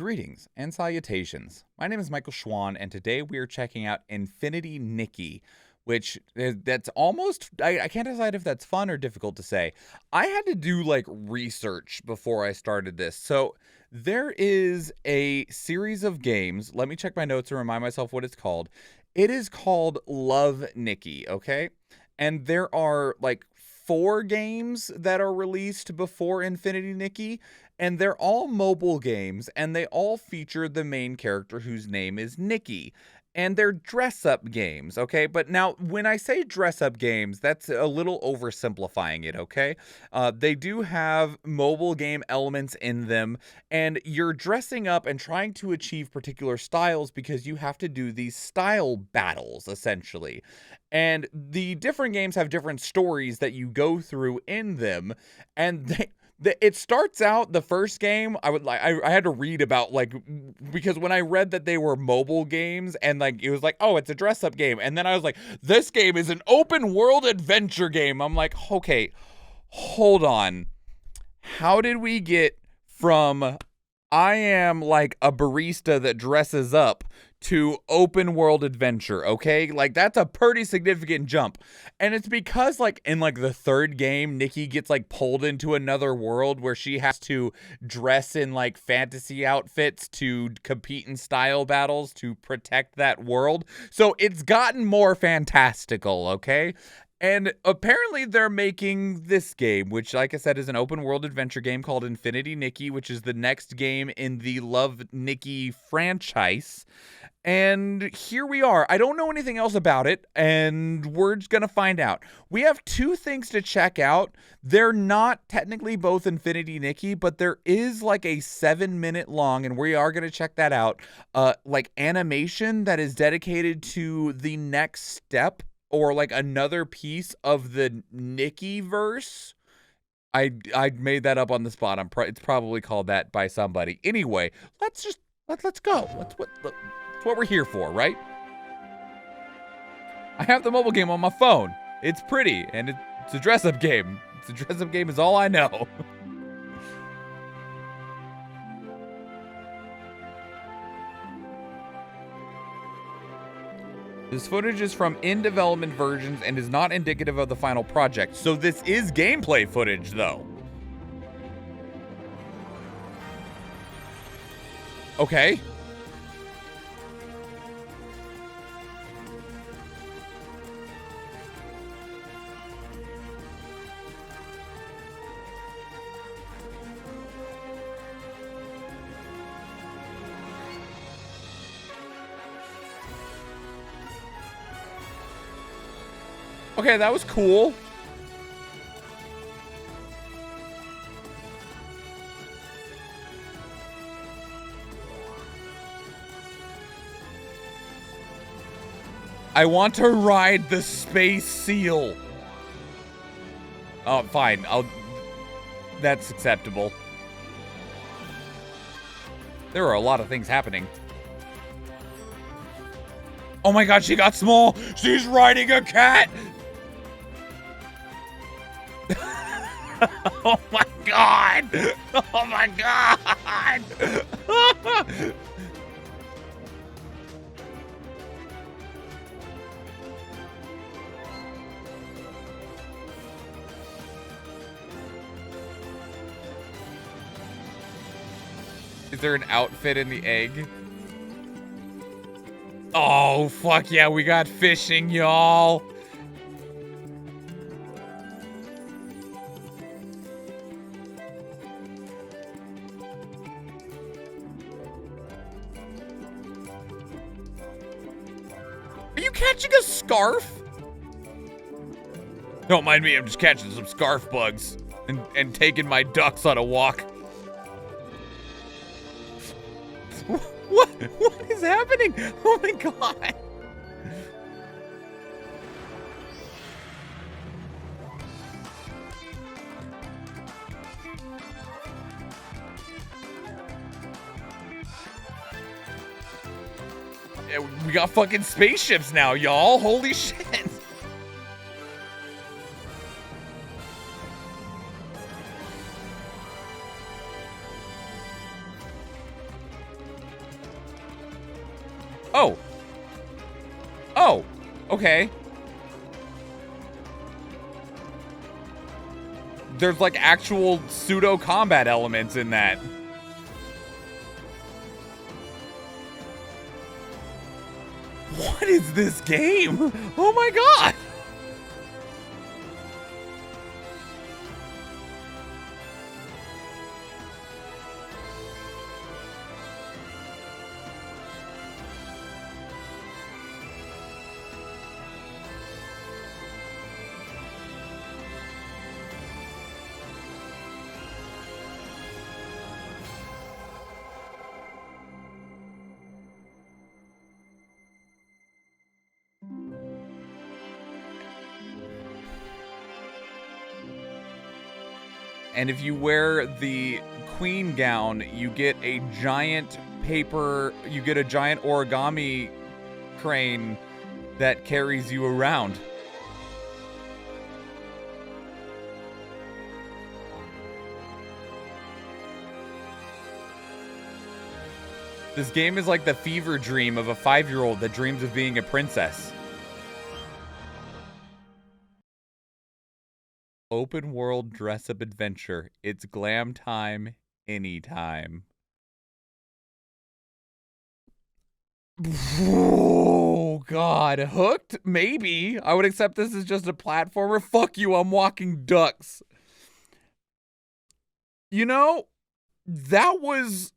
Greetings and salutations. My name is Michael Schwahn, and today we are checking out Infinity Nikki, which that's almost, I can't decide if that's fun or difficult to say. I had to do like research before I started this. So there is a series of games. Let me check my notes and remind myself what it's called. It is called Love Nikki, okay? And there are like 4 games that are released before Infinity Nikki, and they're all mobile games, and they all feature the main character whose name is Nikki. And they're dress-up games, okay? But now, when I say dress-up games, that's a little oversimplifying it, okay? They do have mobile game elements in them, and you're dressing up and trying to achieve particular styles because you have to do these style battles, essentially. And the different games have different stories that you go through in them, and it starts out, the first game, I had to read about, like, because when I read that they were mobile games, and, like, it was like, oh, it's a dress-up game, and then I was like, this game is an open-world adventure game. I'm like, okay, hold on. How did we get from I am, like, a barista that dresses up to open world adventure, okay? Like, that's a pretty significant jump. And it's because, like, in, like, the third game, Nikki gets, like, pulled into another world where she has to dress in, like, fantasy outfits to compete in style battles to protect that world. So it's gotten more fantastical, okay? And apparently they're making this game, which, like I said, is an open world adventure game called Infinity Nikki, which is the next game in the Love Nikki franchise. And here we are. I don't know anything else about it, and we're just going to find out. We have 2 things to check out. They're not technically both Infinity Nikki, but there is like a 7-minute long, and we are going to check that out, like animation that is dedicated to the next step or like another piece of the Nikki verse. I made that up on the spot. It's probably called that by somebody. Anyway, let's go. That's what we're here for, right? I have the mobile game on my phone. It's pretty, and it's a dress-up game. It's a dress-up game is all I know. This footage is from in-development versions and is not indicative of the final project. So this is gameplay footage, though. Okay. Okay, that was cool. I want to ride the space seal. Oh, fine. That's acceptable. There are a lot of things happening. Oh my god, she got small. She's riding a cat. Oh my god! Oh my god! Is there an outfit in the egg? Oh, fuck yeah, we got fishing, y'all! Are you catching a scarf? Don't mind me, I'm just catching some scarf bugs and taking my ducks on a walk. What is happening? Oh my god. We got fucking spaceships now, y'all. Holy shit. Oh. Oh. Okay. There's like actual pseudo combat elements in that. What is this game? Oh my god! And if you wear the queen gown, you get a giant origami crane that carries you around. This game is like the fever dream of a 5-year-old that dreams of being a princess. Open world dress-up adventure. It's glam time anytime. Oh, God. Hooked? Maybe. I would accept this as just a platformer. Fuck you, I'm walking ducks. You know, that was...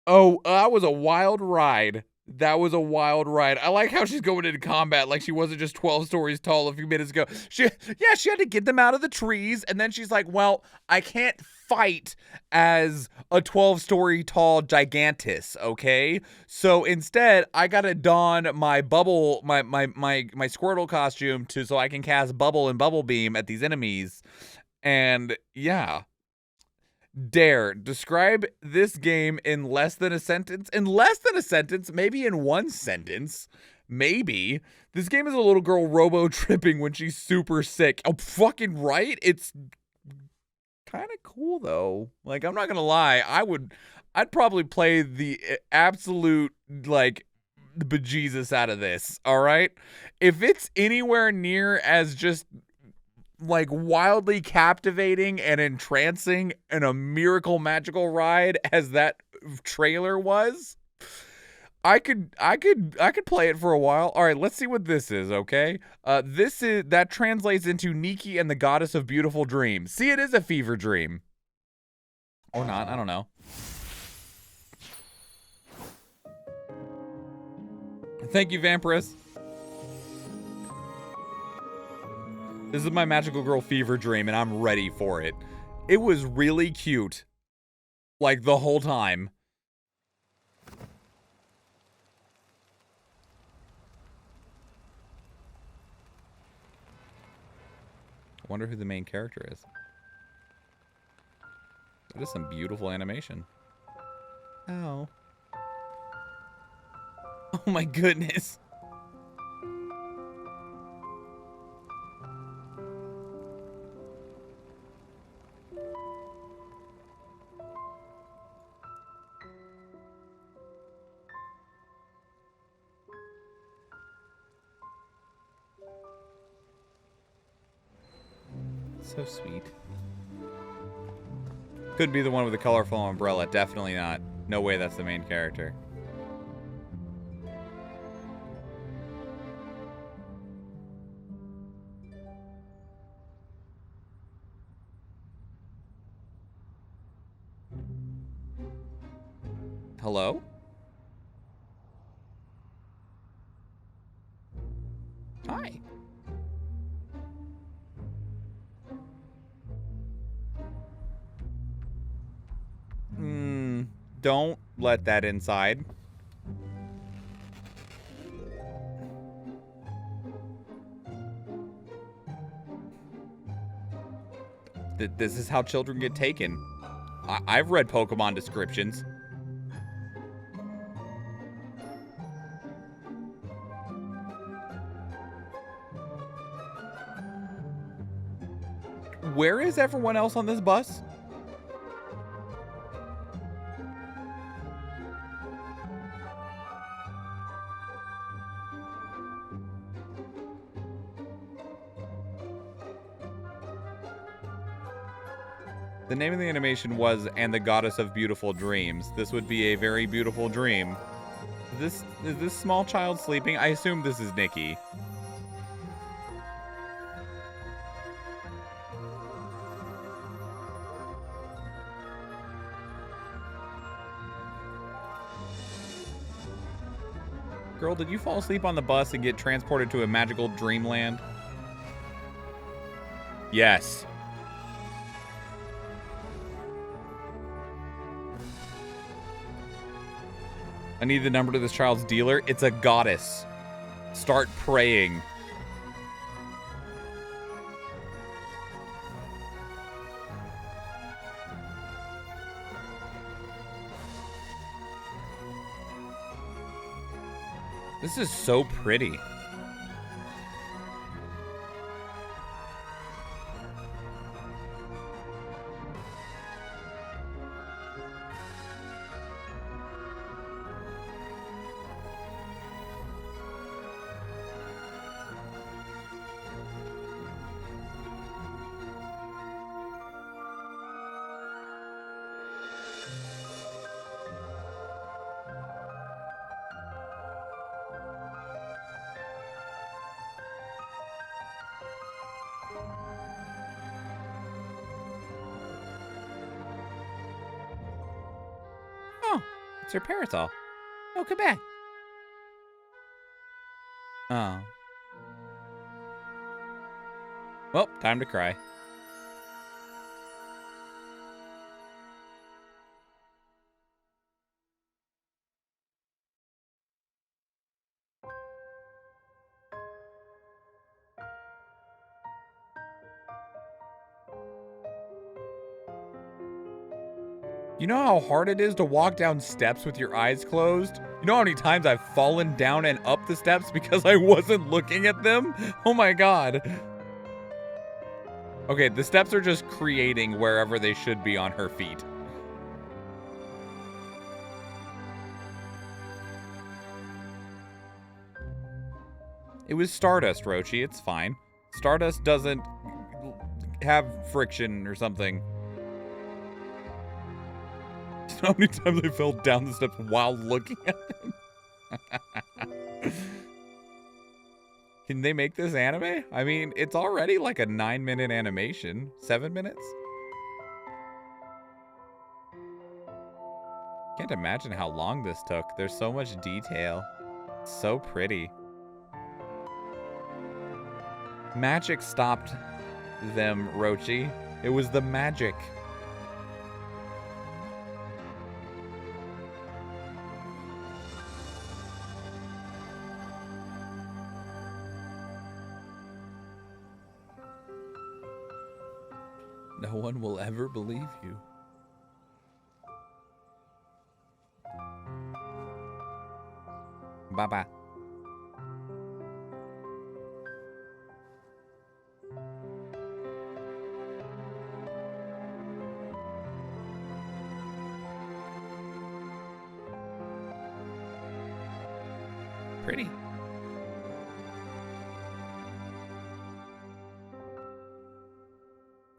Oh, that was a wild ride. That was a wild ride. I like how she's going into combat like she wasn't just 12 stories tall a few minutes ago. She had to get them out of the trees, and then she's like, well, I can't fight as a 12-story tall gigantus, okay? So instead, I gotta don my bubble, my Squirtle costume so I can cast Bubble and Bubble Beam at these enemies. And yeah. Dare describe this game in less than a sentence? In less than a sentence, maybe in one sentence. Maybe. This game is a little girl robo-tripping when she's super sick. Oh, fucking right? It's kind of cool, though. Like, I'm not gonna lie. I'd probably play the absolute, like, bejesus out of this, all right? If it's anywhere near as just... like wildly captivating and entrancing and a miracle magical ride as that trailer was, I could play it for a while. All right, let's see what this is, okay? That translates into Nikki and the Goddess of Beautiful Dreams. See, it is a fever dream. Or not, I don't know. Thank you, Vampirus. This is my magical girl fever dream, and I'm ready for it. It was really cute. Like, the whole time. I wonder who the main character is. That is some beautiful animation. Oh. Oh my goodness. So sweet. Couldn't be the one with the colorful umbrella. Definitely not. No way that's the main character. Hello? Hi. Don't let that inside. This is how children get taken. I've read Pokemon descriptions. Where is everyone else on this bus? The name of the animation was "And the Goddess of Beautiful Dreams." This would be a very beautiful dream. Is this small child sleeping? I assume this is Nikki. Girl, did you fall asleep on the bus and get transported to a magical dreamland? Yes. I need the number to this child's dealer. It's a goddess. Start praying. This is so pretty. It's her parasol. Oh, come back. Oh. Well, time to cry. You know how hard it is to walk down steps with your eyes closed? You know how many times I've fallen down and up the steps because I wasn't looking at them? Oh my god. Okay, the steps are just creating wherever they should be on her feet. It was Stardust, Rochi. It's fine. Stardust doesn't have friction or something. How many times I fell down the steps while looking at them? Can they make this anime? I mean, it's already like a 9-minute animation. 7 minutes? Can't imagine how long this took. There's so much detail. It's so pretty. Magic stopped them, Rochi. It was the magic. No one will ever believe you. Bye-bye. Pretty.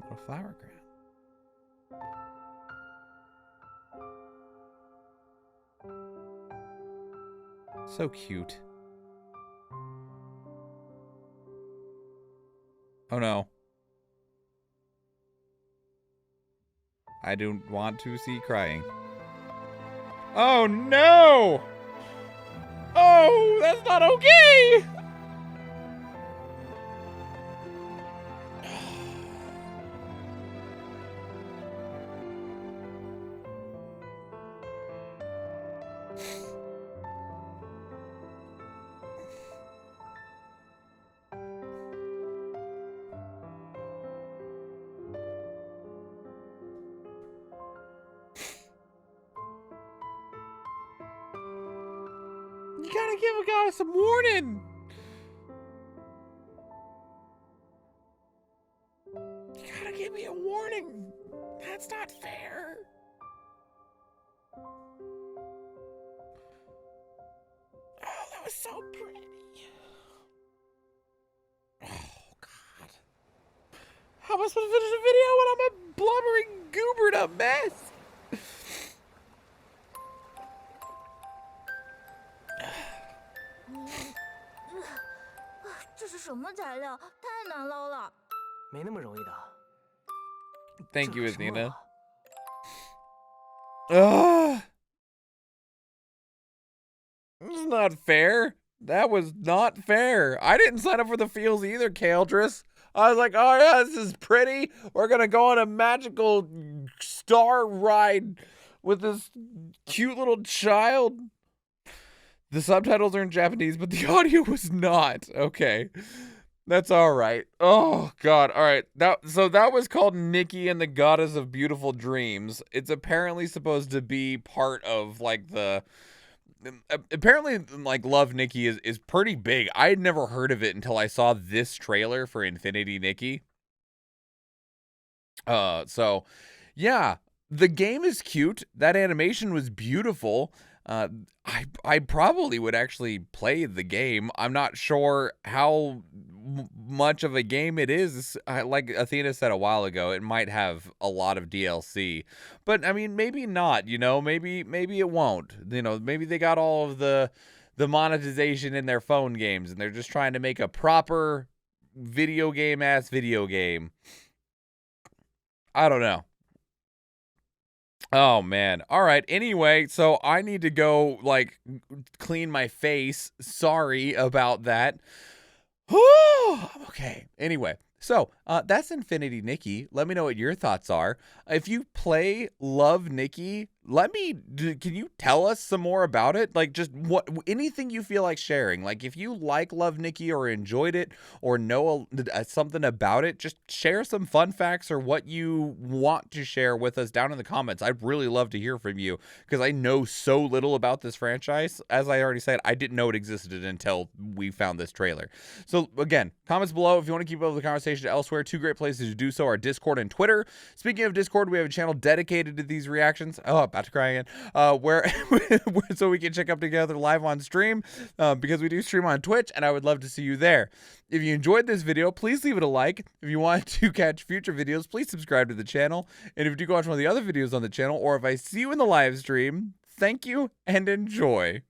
Little flower crown. So cute. Oh no. I don't want to see crying. Oh no! Oh, that's not okay! You gotta give a guy some warning. You gotta give me a warning. That's not fair. Oh, that was so pretty. Oh, God. How am I supposed to finish a video when I'm a blubbering a mess. Thank you, Athena. Ugh. This is not fair. That was not fair. I didn't sign up for the feels either, Kaldris. I was like, oh yeah, this is pretty. We're gonna go on a magical star ride with this cute little child. The subtitles are in Japanese, but the audio was not. Okay. That's all right. Oh God. All right. So that was called Nikki and the Goddess of Beautiful Dreams. It's apparently supposed to be part of like apparently like Love Nikki is pretty big. I had never heard of it until I saw this trailer for Infinity Nikki. So yeah, the game is cute. That animation was beautiful. I probably would actually play the game. I'm not sure how much of a game it is. Like Athena said a while ago, it might have a lot of DLC, but I mean, maybe not, you know, maybe it won't, you know, maybe they got all of the monetization in their phone games and they're just trying to make a proper video game. I don't know. Oh man. All right. Anyway, so I need to go like clean my face. Sorry about that. Okay. Anyway, so that's Infinity Nikki. Let me know what your thoughts are. If you play Love Nikki, can you tell us some more about it? Like just anything you feel like sharing. Like if you like Love Nikki or enjoyed it or know something about it, just share some fun facts or what you want to share with us down in the comments. I'd really love to hear from you because I know so little about this franchise. As I already said, I didn't know it existed until we found this trailer. So again, comments below if you want to keep up with the conversation elsewhere. Two great places to do so are Discord and Twitter. Speaking of Discord, we have a channel dedicated to these reactions. Oh, about to cry again. Where so we can check up together live on stream because we do stream on Twitch, and I would love to see you there. If you enjoyed this video, please leave it a like. If you want to catch future videos, please subscribe to the channel. And if you do go watch one of the other videos on the channel, or if I see you in the live stream, thank you and enjoy.